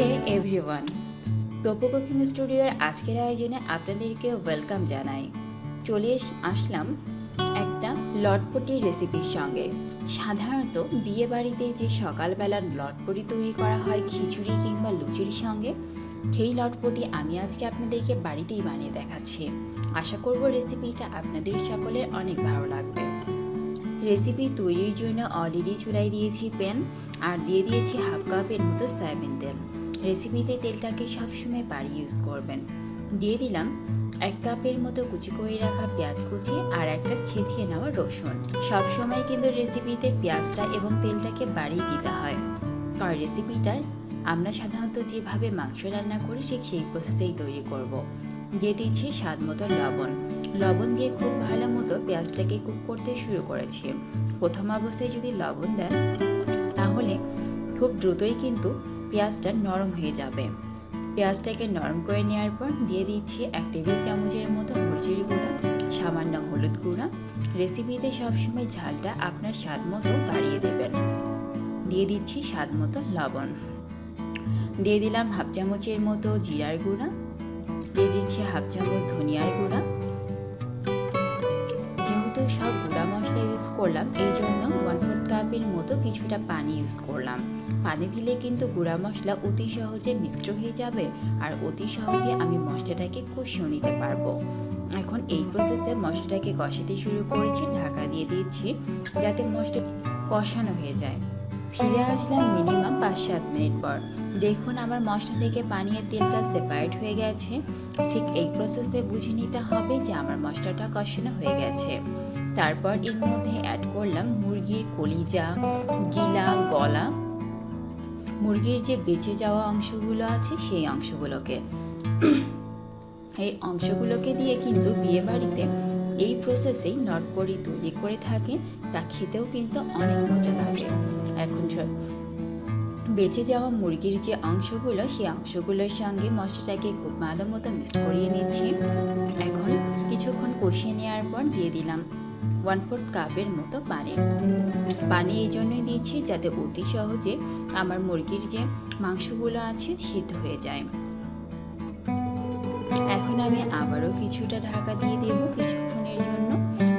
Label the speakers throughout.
Speaker 1: হে everyone, Tapu cooking স্টুডিওর আজকের আয়োজনে আপনাদেরকে ওয়েলকাম জানাই। চলে আসলাম একটা লটপটি রেসিপির সঙ্গে। সাধারণত বিয়ে বাড়িতে যে সকালবেলা লটপটি তৈরি করা হয় খিচুড়ি কিংবা লুচির সঙ্গে, সেই লটপটি আমি আজকে আপনাদেরকে বাড়িতেই বানিয়ে দেখাচ্ছি। আশা করব রেসিপিটা আপনাদের সকলের অনেক ভালো লাগবে। রেসিপি তৈরির জন্য অলরেডি চুলায় দিয়েছি প্যান আর দিয়ে দিয়েছি হাফ কাপের মতো সয়াবিন তেল। রেসিপিতে তেলটাকে সবসময় বাড়ি ইউজ করবেন। দিয়ে দিলাম 1 কাপের মতো কুচি করে রাখা পেঁয়াজ কুচি আর একটা ছেঁচিয়ে নেওয়া রসুন। সবসময় কিন্তু রেসিপিতে পেঁয়াজটা এবং তেলটাকে বাড়িয়ে দিতে হয়, কারণ রেসিপিটা আমরা সাধারণত যেভাবে মাংস রান্না করি ঠিক সেই প্রসেসেই তৈরি করব। দিয়ে দিচ্ছি স্বাদ মতো লবণ দিয়ে খুব ভালো মতো পেঁয়াজটাকে কুক করতে শুরু করেছি। প্রথম অবস্থায় যদি লবণ দেন তাহলে খুব দ্রুতই কিন্তু পেঁয়াজটা নরম হয়ে যাবে। পেঁয়াজটাকে নরম করে নেওয়ার পর দিয়ে দিচ্ছি 1 টেবিল চামচের মতো মরিচের গুঁড়া, সামান্য হলুদ গুঁড়া। রেসিপিতে সবসময় ঝালটা আপনার স্বাদ মতো বাড়িয়ে দেবেন। দিয়ে দিচ্ছি স্বাদ মতো লবণ। দিয়ে দিলাম হাফ চামচের মতো জিরার গুঁড়া, দিয়ে দিচ্ছি হাফ চামচ ধনিয়ার গুঁড়া। যেহেতু সব গুঁড়া মশলা ইউজ করলাম এই জন্য 1/4 কাপের মতো কিছুটা পানি ইউজ করলাম। পানি দিলে কিন্তু গুঁড়া মশলা অতি সহজে মিক্সড হয়ে যাবে আর অতি সহজে আমি মশলাটাকে কষিয়ে নিতে পারবো। এখন এই প্রসেসে মশলাটাকে কষাতে শুরু করেছি। ঢাকা দিয়ে দিচ্ছি যাতে মশলা কষানো হয়ে যায়। ফিরে আসলাম মিনিমাম 5-7 মিনিট পর। দেখুন আমার মশলা থেকে পানি আর তেলটা সেপারেট হয়ে গেছে। ঠিক এই প্রসেসে বুঝে নিতে হবে যে আমার মশলাটা কষানো হয়ে গেছে। তারপর এর মধ্যে অ্যাড করলাম মুরগির কলিজা, গিলা, গলা, মুরগির যে বেঁচে যাওয়া অংশগুলো আছে সেই অংশগুলোকে। এই অংশগুলোকে দিয়ে কিন্তু বিয়ে বাড়িতে এই প্রসেসেই লটপটি তৈরি করে থাকে, তা খেতেও কিন্তু অনেক মজা লাগে। এখন বেঁচে যাওয়া মুরগির যে অংশগুলো সেই অংশগুলোর সঙ্গে মশলাটাকে খুব ভালো মতো মিক্স করিয়ে নিচ্ছি। এখন কিছুক্ষণ কষিয়ে নেওয়ার পর দিয়ে দিলাম 1/4 কাপের মতো পানি এই জন্যই দিচ্ছি যাতে অতি সহজে আমার মুরগির যে মাংসগুলো আছে সিদ্ধ হয়ে যায়। এখন আমি আবারও কিছুটা ঢাকা দিয়ে দেব কিছুক্ষণের জন্য,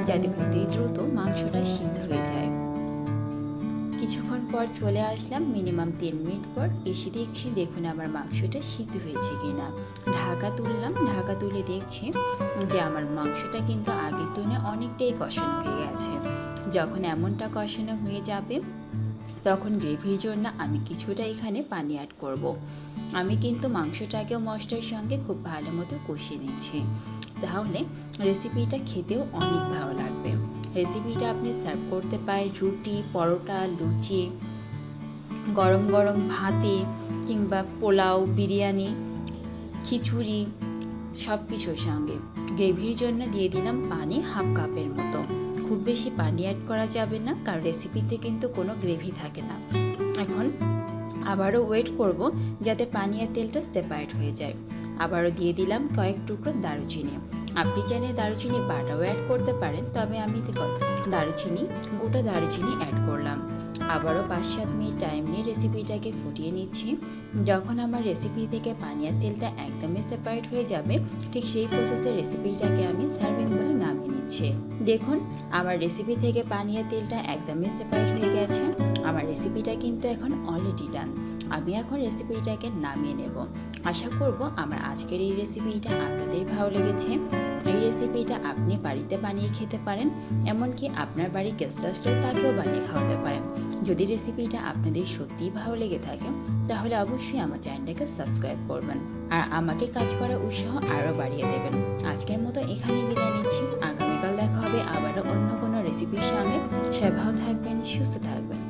Speaker 1: যাতে অতি দ্রুত মাংসটা সিদ্ধ হয়ে যায়। কিছুক্ষণ পর চলে আসলাম মিনিমাম 3 মিনিট পর। এসে দেখছি দেখুন আমার মাংসটা সিদ্ধ হয়েছে কিনা। ঢাকা তুললাম, ঢাকা তুলে দেখছি যে আমার মাংসটা কিন্তু আগের তুলনায় অনেকটাই কষানো হয়ে গেছে। যখন এমনটা কষানো হয়ে যাবে তখন গ্রেভির জন্য আমি কিছুটা এখানে পানি অ্যাড করব। আমি কিন্তু মাংসটাকেও মশলার সঙ্গে খুব ভালো মতো কষিয়ে নিচ্ছি, তাহলে রেসিপিটা খেতেও অনেক ভালো লাগবে। রেসিপিটা আপনি সার্ভ করতে পারেন রুটি, পরোটা, লুচি, গরম গরম ভাতে কিংবা পোলাও, বিরিয়ানি, খিচুড়ি সব কিছুর সঙ্গে। গ্রেভির জন্য দিয়ে দিলাম পানি হাফ কাপের মতো। খুব বেশি পানি অ্যাড করা যাবে না, কারণ রেসিপিতে কিন্তু কোনো গ্রেভি থাকে না। এখন আবারও ওয়েট করব যাতে পানি আর তেলটা সেপারেট হয়ে যায়। আবারও দিয়ে দিলাম কয়েক টুকরো দারুচিনি। আপনি চাইলে দারুচিনি বাটাও অ্যাড করতে পারেন, তবে আমি গোটা দারুচিনি অ্যাড করলাম। আবারও 5-7 মিনিট টাইম নিয়ে রেসিপিটাকে ফুটিয়ে নিচ্ছি। যখন আমার রেসিপি থেকে পানি আর তেলটা একদমই সেপারেট হয়ে যাবে ঠিক সেই প্রসেসে রেসিপিটাকে আমি সার্ভিং বলে নামিয়ে নিচ্ছি। দেখুন আমার রেসিপি থেকে পানি আর তেলটা একদমই সেপারেট হয়ে গেছে। আমার রেসিপিটা কিন্তু এখন অলরেডি ডান। আমি এখন রেসিপিটাকে নামিয়ে নেব। আশা করব আমার আজকের এই রেসিপিটা আপনাদের ভালো লেগেছে। এই রেসিপিটা আপনি বাড়িতে বানিয়ে খেতে পারেন, এমনকি আপনার বাড়ি গেস্ট আসলেও তাকেও বানিয়ে খাওয়াতে পারেন। যদি রেসিপিটা আপনাদের সত্যিই ভালো লেগে থাকে তাহলে অবশ্যই আমার চ্যানেলটাকে সাবস্ক্রাইব করবেন আর আমাকে কাজ করার উৎসাহ আরও বাড়িয়ে দেবেন। আজকের মতো এখানে বিদায় নিচ্ছি। আগামীকাল দেখা হবে আবারও অন্য কোনো রেসিপির সঙ্গে। সবাই ভালো থাকবেন, সুস্থ থাকবেন।